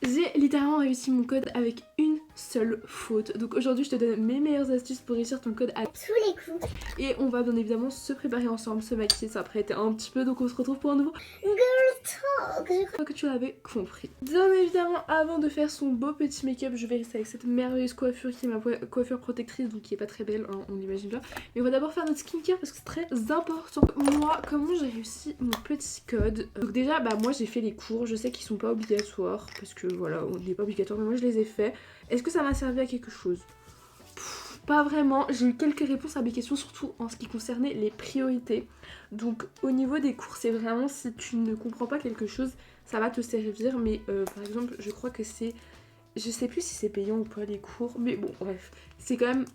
J'ai littéralement réussi mon code avec une seule faute. Donc aujourd'hui je te donne mes meilleures astuces pour réussir ton code à tous les coups. Et on va bien évidemment se préparer ensemble, se maquiller, s'apprêter un petit peu. Donc on se retrouve pour un nouveau Girl talk. je crois que tu l'avais compris. Bien évidemment, avant de faire son beau petit make-up, je vais rester avec cette merveilleuse coiffure qui est ma coiffure protectrice, donc qui est pas très belle, hein, on l'imagine pas. Mais on va d'abord faire notre skincare parce que c'est très important. Moi, comment j'ai réussi mon petit code? Donc déjà, bah moi j'ai fait les cours, je sais qu'ils sont pas obligatoires, parce que voilà, on n'est pas obligatoire, mais moi je les ai faits. Est-ce que ça m'a servi à quelque chose? Pas vraiment, j'ai eu quelques réponses à mes questions, surtout en ce qui concernait les priorités. Donc au niveau des cours, c'est vraiment si tu ne comprends pas quelque chose, ça va te servir. Mais par exemple, je crois que c'est... Je sais plus si c'est payant ou pas les cours, mais bon, bref. C'est quand même...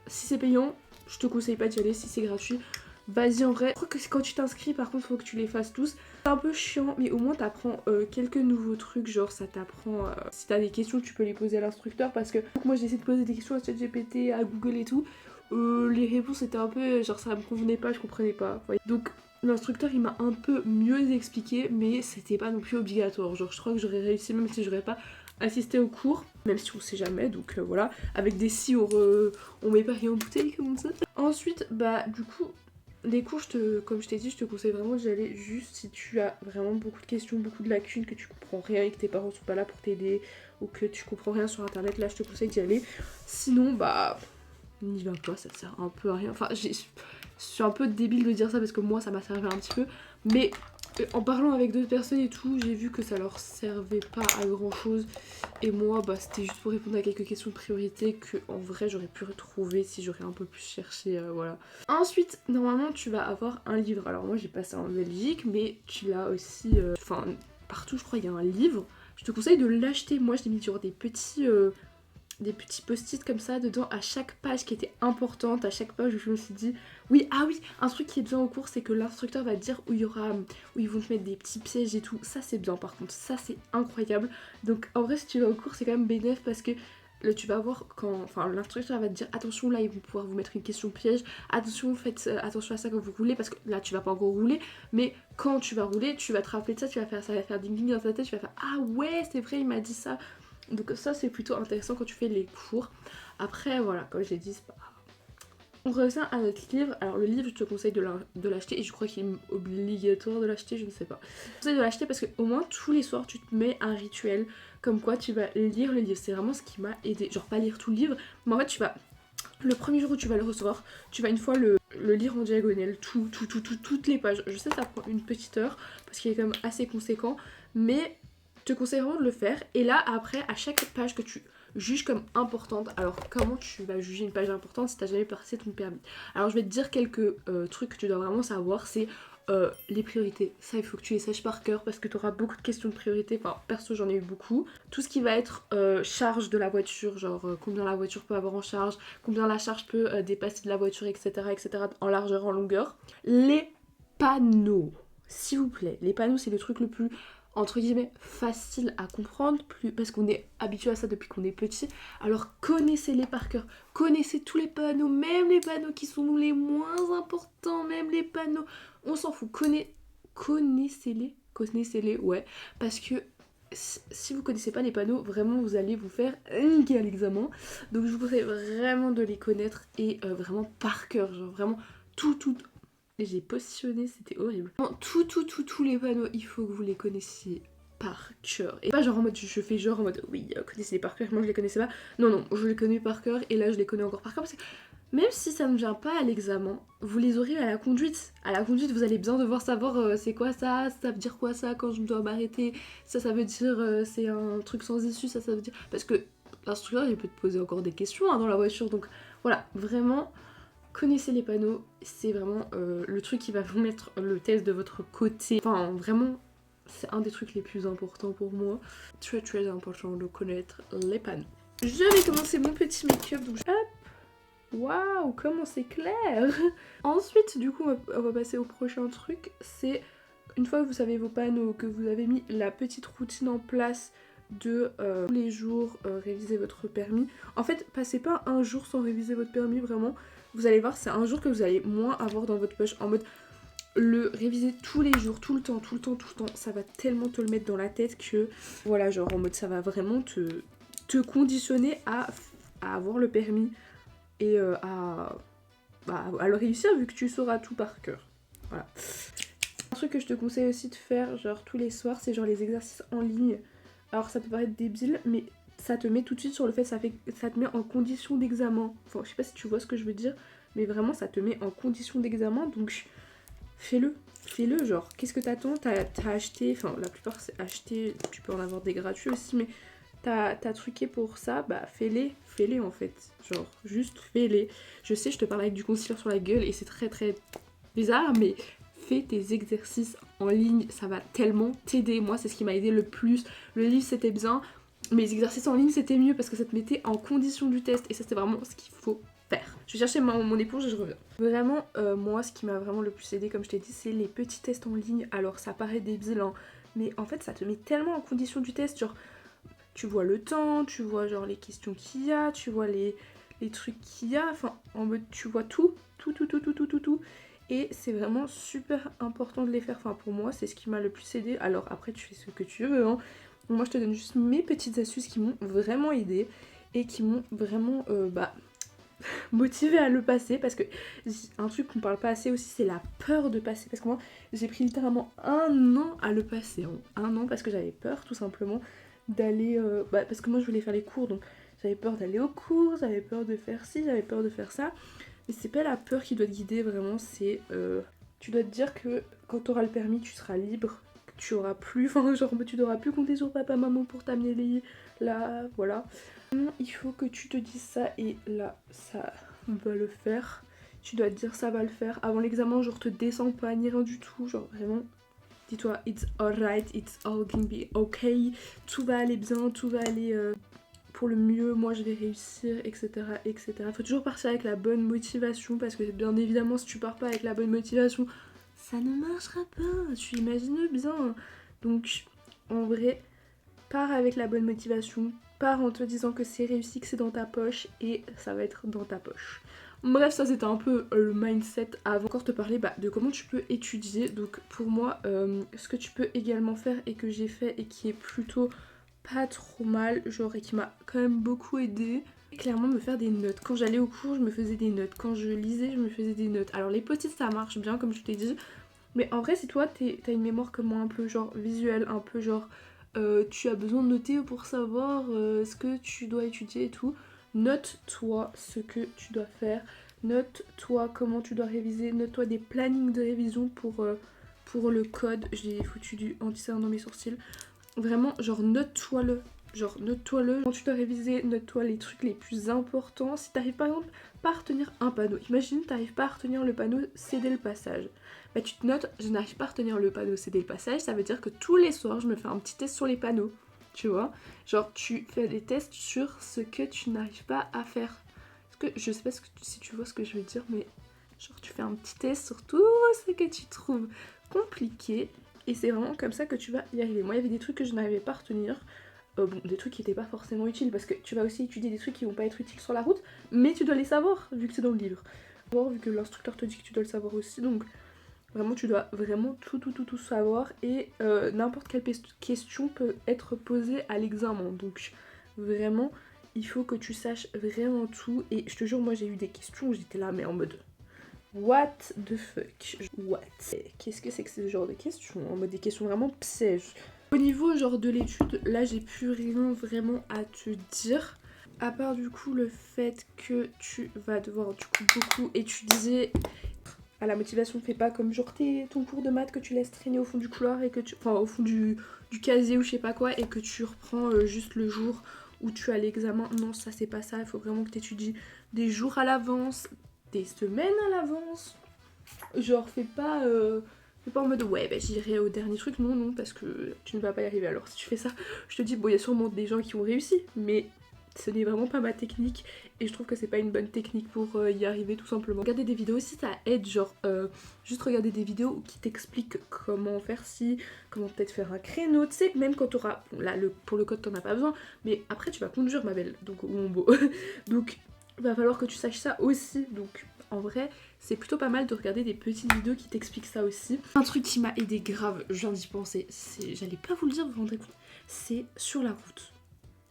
Si c'est payant, je te conseille pas d'y aller. Si c'est gratuit, vas-y en vrai. Je crois que quand tu t'inscris, par contre, faut que tu les fasses tous. C'est un peu chiant, mais au moins t'apprends quelques nouveaux trucs. Genre, ça t'apprend... si t'as des questions, tu peux les poser à l'instructeur. Parce que moi, j'ai essayé de poser des questions à ChatGPT, à Google et tout. Les réponses étaient un peu... Genre, ça me convenait pas, je comprenais pas. Ouais. Donc... L'instructeur il m'a un peu mieux expliqué, mais c'était pas non plus obligatoire. Genre, je crois que j'aurais réussi même si j'aurais pas assisté au cours, même si on sait jamais, donc voilà. Avec des si on met pas rien en bouteille, comme ça. Ensuite, bah, du coup, les cours, comme je t'ai dit, je te conseille vraiment d'y aller juste si tu as vraiment beaucoup de questions, beaucoup de lacunes, que tu comprends rien et que tes parents sont pas là pour t'aider, ou que tu comprends rien sur internet, là je te conseille d'y aller. Sinon, bah, n'y va pas, ça sert un peu à rien. Enfin, je suis un peu débile de dire ça parce que moi ça m'a servi un petit peu, mais en parlant avec d'autres personnes et tout, j'ai vu que ça leur servait pas à grand chose. Et moi, bah c'était juste pour répondre à quelques questions de priorité que en vrai j'aurais pu retrouver si j'aurais un peu plus cherché, voilà. Ensuite, normalement tu vas avoir un livre. Alors moi j'ai passé en Belgique, mais tu l'as aussi, enfin partout je crois il y a un livre. Je te conseille de l'acheter. Moi je l'ai mis sur des petits post-it comme ça dedans à chaque page qui était importante, à chaque page où je me suis dit oui, ah oui, un truc qui est bien au cours c'est que l'instructeur va te dire où ils vont te mettre des petits pièges et tout, ça c'est bien par contre, ça c'est incroyable. Donc en vrai si tu vas au cours c'est quand même bénéf parce que là, tu vas voir quand, enfin l'instructeur va te dire attention là ils vont pouvoir vous mettre une question piège, attention faites attention à ça quand vous roulez parce que là tu vas pas encore rouler, mais quand tu vas rouler tu vas te rappeler de ça, ça va faire ding ding dans ta tête, tu vas faire ah ouais c'est vrai il m'a dit ça. Donc ça c'est plutôt intéressant quand tu fais les cours. Après voilà, comme j'ai dit, c'est pas grave. On revient à notre livre. Alors le livre je te conseille de l'acheter et je crois qu'il est obligatoire de l'acheter, je ne sais pas. Je te conseille de l'acheter parce qu'au moins tous les soirs tu te mets un rituel comme quoi tu vas lire le livre. C'est vraiment ce qui m'a aidé. Genre pas lire tout le livre, mais en fait tu vas... Le premier jour où tu vas le recevoir, tu vas une fois le lire en diagonale, toutes les pages. Je sais ça prend une petite heure parce qu'il est quand même assez conséquent, mais je te conseille vraiment de le faire. Et là après, à chaque page que tu juges comme importante, alors comment tu vas juger une page importante si t'as jamais passé ton permis? Alors je vais te dire quelques trucs que tu dois vraiment savoir, c'est les priorités, ça il faut que tu les saches par cœur parce que tu auras beaucoup de questions de priorité, enfin perso j'en ai eu beaucoup. Tout ce qui va être charge de la voiture, genre combien la voiture peut avoir en charge, combien la charge peut dépasser de la voiture, etc. en largeur, en longueur. Les panneaux, s'il vous plaît, les panneaux c'est le truc le plus entre guillemets facile à comprendre parce qu'on est habitué à ça depuis qu'on est petit, alors connaissez-les par cœur, connaissez tous les panneaux, même les panneaux qui sont les moins importants, même les panneaux, on s'en fout, connaissez-les, ouais, parce que si vous connaissez pas les panneaux, vraiment vous allez vous faire niquer à l'examen. Donc je vous conseille vraiment de les connaître et vraiment par cœur, genre vraiment tout. J'ai positionné, c'était horrible. Tous les panneaux, il faut que vous les connaissiez par cœur. Et pas genre en mode, je fais genre en mode, oui, connaissez-les par cœur, moi je les connaissais pas. Non, je les connais par cœur et là je les connais encore par cœur parce que même si ça ne vient pas à l'examen, vous les aurez à la conduite. À la conduite, vous allez bien devoir savoir c'est quoi ça veut dire quoi ça quand je dois m'arrêter, ça veut dire c'est un truc sans issue, ça veut dire... Parce que l'instructeur il peut te poser encore des questions hein, dans la voiture, donc voilà, vraiment... Connaissez les panneaux, c'est vraiment le truc qui va vous mettre le test de votre côté. Enfin, vraiment, c'est un des trucs les plus importants pour moi. Très important de connaître les panneaux. Je vais commencer mon petit make-up, donc hop. Waouh, comment c'est clair. Ensuite, du coup, on va passer au prochain truc. C'est, une fois que vous savez vos panneaux, que vous avez mis la petite routine en place de tous les jours réviser votre permis. En fait, passez pas un jour sans réviser votre permis, vraiment. Vous allez voir, c'est un jour que vous allez moins avoir dans votre poche. En mode, le réviser tous les jours, tout le temps, ça va tellement te le mettre dans la tête que voilà, genre en mode ça va vraiment te conditionner à avoir le permis et à le réussir vu que tu sauras tout par cœur. Voilà. Un truc que je te conseille aussi de faire genre tous les soirs, c'est genre les exercices en ligne. Alors ça peut paraître débile, mais ça te met tout de suite sur le fait, ça te met en condition d'examen. Enfin, je sais pas si tu vois ce que je veux dire, mais vraiment ça te met en condition d'examen, donc fais-le, genre qu'est-ce que t'attends, t'as acheté, enfin la plupart c'est acheté, tu peux en avoir des gratuits aussi, mais t'as truqué pour ça, bah fais-les en fait, genre juste fais-les. Je sais, je te parle avec du concealer sur la gueule et c'est très très bizarre, mais fais tes exercices en ligne, ça va tellement t'aider. Moi c'est ce qui m'a aidé le plus, le livre c'était bien, mais les exercices en ligne c'était mieux parce que ça te mettait en condition du test et ça c'était vraiment ce qu'il faut faire. Je vais chercher mon éponge et je reviens. Vraiment, moi, ce qui m'a vraiment le plus aidé, comme je t'ai dit, c'est les petits tests en ligne. Alors, ça paraît débile, hein, mais en fait, ça te met tellement en condition du test. Genre, tu vois le temps, tu vois genre les questions qu'il y a, tu vois les trucs qu'il y a. Enfin, en mode, tu vois tout. Et c'est vraiment super important de les faire. Enfin, pour moi, c'est ce qui m'a le plus aidé. Alors, après, tu fais ce que tu veux, hein. Moi, je te donne juste mes petites astuces qui m'ont vraiment aidé et qui m'ont vraiment, motivée à le passer, parce que un truc qu'on parle pas assez aussi, c'est la peur de passer, parce que moi j'ai pris littéralement 1 an à le passer, hein. 1 an parce que j'avais peur tout simplement d'aller parce que moi je voulais faire les cours, donc j'avais peur d'aller aux cours, j'avais peur de faire ci, j'avais peur de faire ça, mais c'est pas la peur qui doit te guider vraiment, c'est tu dois te dire que quand t'auras le permis tu seras libre, que tu auras plus, enfin genre tu devras plus compter sur papa maman pour t'amener là, voilà. Il faut que tu te dises ça et là ça va le faire. Tu dois te dire ça va le faire. Avant l'examen, genre te descends pas ni rien du tout. Genre vraiment, dis-toi it's alright, it's all gonna be okay. Tout va aller bien, tout va aller pour le mieux. Moi je vais réussir, etc. etc. Faut toujours partir avec la bonne motivation parce que bien évidemment, si tu pars pas avec la bonne motivation, ça ne marchera pas. Tu imagines bien. Donc en vrai, pars avec la bonne motivation. Pars en te disant que c'est réussi, que c'est dans ta poche et ça va être dans ta poche. Bref, ça c'était un peu le mindset avant. Encore te parler de comment tu peux étudier. Donc pour moi, ce que tu peux également faire et que j'ai fait et qui est plutôt pas trop mal, genre et qui m'a quand même beaucoup aidé, clairement me faire des notes. Quand j'allais au cours, je me faisais des notes. Quand je lisais, je me faisais des notes. Alors les post-it ça marche bien comme je t'ai dit. Mais en vrai, si toi t'as une mémoire comme moi un peu genre visuelle, un peu genre tu as besoin de noter pour savoir ce que tu dois étudier et tout. Note-toi ce que tu dois faire. Note-toi comment tu dois réviser. Note-toi des plannings de révision pour le code. J'ai foutu du anti-cerne dans mes sourcils. Vraiment, genre note-toi-le. Quand tu dois réviser, note-toi les trucs les plus importants. Si t'arrives par exemple pas à retenir un panneau, imagine t'arrives pas à retenir le panneau céder le passage. Bah tu te notes, je n'arrive pas à retenir le panneau céder le passage, ça veut dire que tous les soirs je me fais un petit test sur les panneaux, tu vois. Genre tu fais des tests sur ce que tu n'arrives pas à faire. Parce que je sais pas si tu vois ce que je veux dire, mais genre tu fais un petit test sur tout ce que tu trouves compliqué et c'est vraiment comme ça que tu vas y arriver. Moi il y avait des trucs que je n'arrivais pas à retenir. Des trucs qui n'étaient pas forcément utiles parce que tu vas aussi étudier des trucs qui vont pas être utiles sur la route, mais tu dois les savoir vu que c'est dans le livre. Vu que l'instructeur te dit que tu dois le savoir aussi, donc vraiment tu dois vraiment tout savoir et n'importe quelle question peut être posée à l'examen. Donc vraiment il faut que tu saches vraiment tout et je te jure moi j'ai eu des questions où j'étais là mais en mode what the fuck, what, qu'est-ce que c'est que ce genre de questions, en mode des questions vraiment pièges. Au niveau genre de l'étude, là j'ai plus rien vraiment à te dire. À part du coup le fait que tu vas devoir du coup beaucoup étudier. À la motivation fait pas comme genre ton cours de maths que tu laisses traîner au fond du couloir et que tu. Enfin au fond du casier ou je sais pas quoi et que tu reprends juste le jour où tu as l'examen. Non ça c'est pas ça, il faut vraiment que tu étudies des jours à l'avance, des semaines à l'avance. Genre fais pas en mode ouais bah j'irai au dernier truc, non parce que tu ne vas pas y arriver. Alors si tu fais ça, je te dis bon il y a sûrement des gens qui ont réussi, mais ce n'est vraiment pas ma technique et je trouve que c'est pas une bonne technique pour y arriver tout simplement. Regarder des vidéos aussi ça aide, genre juste regarder des vidéos qui t'expliquent comment faire ci, comment peut-être faire un créneau, tu sais même quand t'auras, bon, là pour le code t'en as pas besoin, mais après tu vas conduire ma belle, donc ou mon beau, donc il va falloir que tu saches ça aussi, donc en vrai c'est plutôt pas mal de regarder des petites vidéos qui t'expliquent ça aussi. Un truc qui m'a aidé grave, je viens d'y penser, j'allais pas vous le dire, vous vous rendrez compte, c'est sur la route.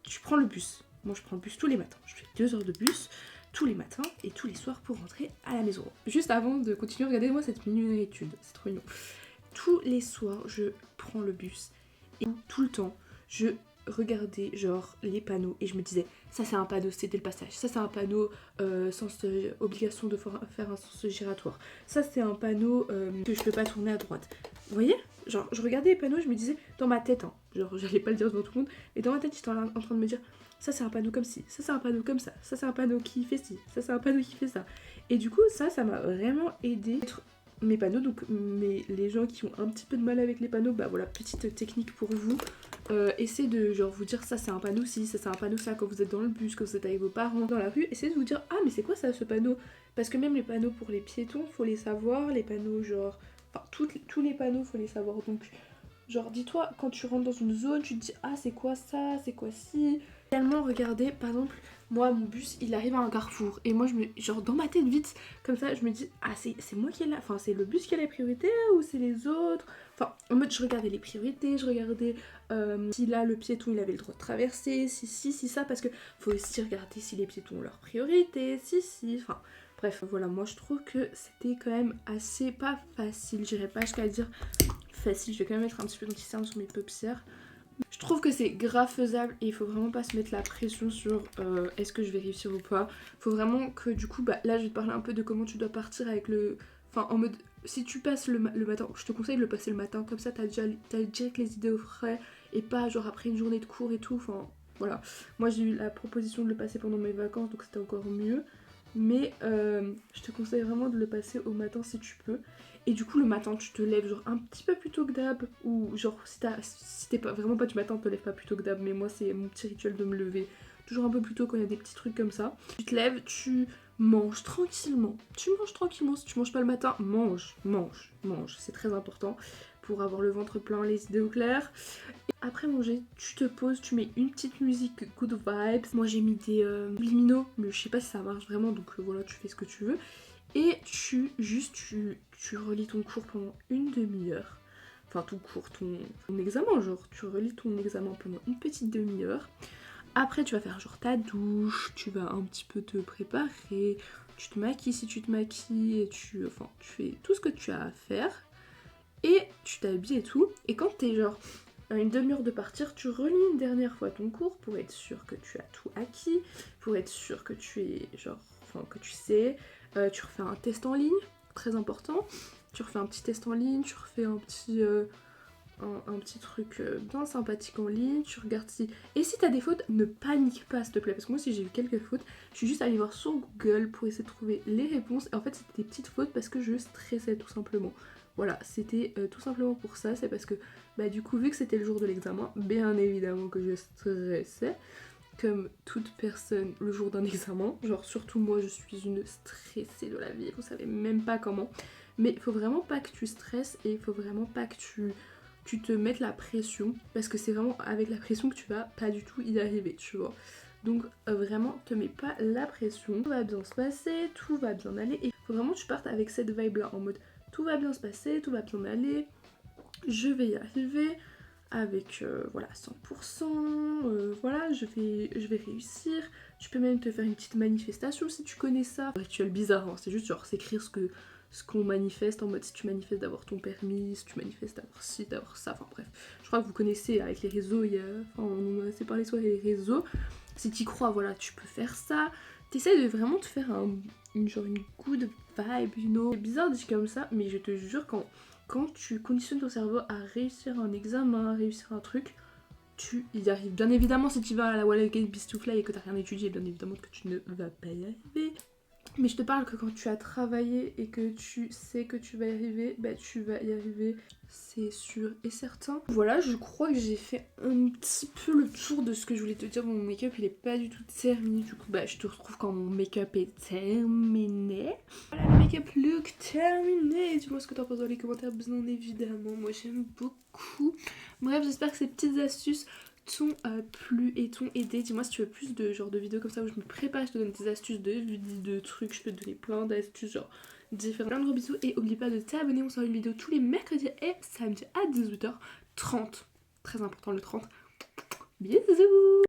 Tu prends le bus, moi je prends le bus tous les matins, je fais 2 heures de bus tous les matins et tous les soirs pour rentrer à la maison. Juste avant de continuer, regardez-moi cette mini-étude, c'est trop mignon. Tous les soirs, je prends le bus et tout le temps, je regardais genre les panneaux et je me disais ça c'est un panneau, c'était le passage, ça c'est un panneau sens obligation de faire un sens giratoire, ça c'est un panneau que je peux pas tourner à droite. Vous voyez? Genre je regardais les panneaux, je me disais dans ma tête, hein, genre j'allais pas le dire devant tout le monde, mais dans ma tête j'étais en train de me dire ça c'est un panneau comme ci, ça c'est un panneau comme ça c'est un panneau qui fait ci, ça c'est un panneau qui fait ça. Et du coup ça m'a vraiment aidé mes panneaux, donc les gens qui ont un petit peu de mal avec les panneaux, bah voilà, petite technique pour vous. Essayez de genre vous dire ça c'est un panneau ci, ça c'est un panneau ça quand vous êtes dans le bus, quand vous êtes avec vos parents dans la rue, essayez de vous dire ah mais c'est quoi ça ce panneau, parce que même les panneaux pour les piétons faut les savoir, les panneaux genre, enfin tous les panneaux faut les savoir, donc genre dis-toi quand tu rentres dans une zone tu te dis ah c'est quoi ça, c'est quoi ci. Également regardez par exemple moi mon bus il arrive à un carrefour et moi genre dans ma tête vite comme ça je me dis ah c'est moi qui est là, enfin c'est le bus qui a la priorité ou c'est les autres, enfin en mode je regardais les priorités, je regardais si là le piéton il avait le droit de traverser, si ça, parce que faut aussi regarder si les piétons ont leur priorité, si, enfin bref voilà, moi je trouve que c'était quand même assez pas facile, j'irais pas jusqu'à dire facile, je vais quand même mettre un petit peu d'anti-cerne sur mes paupières. Je trouve que c'est grave faisable et il faut vraiment pas se mettre la pression sur est-ce que je vais réussir ou pas. Faut vraiment que du coup, bah là je vais te parler un peu de comment tu dois partir avec le... Enfin en mode, si tu passes le matin, je te conseille de le passer le matin, comme ça t'as direct les idées au frais et pas genre après une journée de cours et tout, enfin voilà. Moi j'ai eu la proposition de le passer pendant mes vacances donc c'était encore mieux. Mais je te conseille vraiment de le passer au matin si tu peux. Et du coup le matin tu te lèves genre un petit peu plus tôt que d'hab, ou genre si t'es pas, vraiment pas du matin te lève pas plus tôt que d'hab, mais moi c'est mon petit rituel de me lever toujours un peu plus tôt quand il y a des petits trucs comme ça. Tu te lèves, tu manges tranquillement, si tu manges pas le matin, mange, c'est très important pour avoir le ventre plein, les idées au clair. Et après manger, tu te poses, tu mets une petite musique good vibes. Moi j'ai mis des subliminaux, mais je sais pas si ça marche vraiment, donc voilà, tu fais ce que tu veux. Et tu relis ton cours pendant une demi-heure. Enfin ton cours, ton examen, genre tu relis ton examen pendant une petite demi-heure. Après tu vas faire genre ta douche, tu vas un petit peu te préparer, tu te maquilles si tu te maquilles, et tu fais tout ce que tu as à faire. Et tu t'habilles et tout. Et quand t'es genre à une demi-heure de partir, tu relis une dernière fois ton cours pour être sûr que tu as tout acquis, pour être sûr que tu es genre, enfin que tu sais. Tu refais un test en ligne, très important. Tu refais un petit test en ligne, tu refais un petit truc bien sympathique en ligne, tu regardes si... Et si t'as des fautes, ne panique pas s'il te plaît, parce que moi si j'ai eu quelques fautes, je suis juste allée voir sur Google pour essayer de trouver les réponses, et en fait c'était des petites fautes parce que je stressais tout simplement. Voilà, c'était tout simplement pour ça, c'est parce que bah du coup vu que c'était le jour de l'examen, bien évidemment que je stressais, comme toute personne le jour d'un examen, genre surtout moi je suis une stressée de la vie, vous savez même pas comment, mais il faut vraiment pas que tu stresses et il faut vraiment pas que tu te mettes la pression, parce que c'est vraiment avec la pression que tu vas pas du tout y arriver, tu vois. Donc vraiment te mets pas la pression, tout va bien se passer, tout va bien aller, et il faut vraiment que tu partes avec cette vibe là, en mode tout va bien se passer, tout va bien aller, je vais y arriver, avec voilà 100%, voilà je vais réussir. Tu peux même te faire une petite manifestation si tu connais ça. Rituel bizarre, hein, c'est juste genre s'écrire ce qu'on manifeste, en mode si tu manifestes d'avoir ton permis, si tu manifestes d'avoir ci, d'avoir ça, enfin bref. Je crois que vous connaissez avec les réseaux, on en a assez parlé sur les réseaux. Si tu y crois, voilà, tu peux faire ça. T'essayes de vraiment te faire une good vibe, you know. C'est bizarre dit comme ça, mais je te jure quand tu conditionnes ton cerveau à réussir un examen, à réussir un truc, tu y arrives. Bien évidemment, si tu vas à la Wall Again Beast to Fly et que t'as rien étudié, bien évidemment que tu ne vas pas y arriver. Mais je te parle que quand tu as travaillé et que tu sais que tu vas y arriver, bah tu vas y arriver, c'est sûr et certain. Voilà, je crois que j'ai fait un petit peu le tour de ce que je voulais te dire. Mon make-up il est pas du tout terminé, du coup bah je te retrouve quand mon make-up est terminé. Voilà le make-up look terminé. Dis-moi ce que t'en penses dans les commentaires, bien évidemment, moi j'aime beaucoup. Bref, j'espère que ces petites astuces plu et t'ont aidé. Dis-moi si tu veux plus de genre de vidéos comme ça où je me prépare, je te donne des astuces de trucs, je peux te donner plein d'astuces genre différents. Plein de gros bisous et oublie pas de t'abonner, on sort une vidéo tous les mercredis et samedis à 18h30. Très important le 30. Bisous.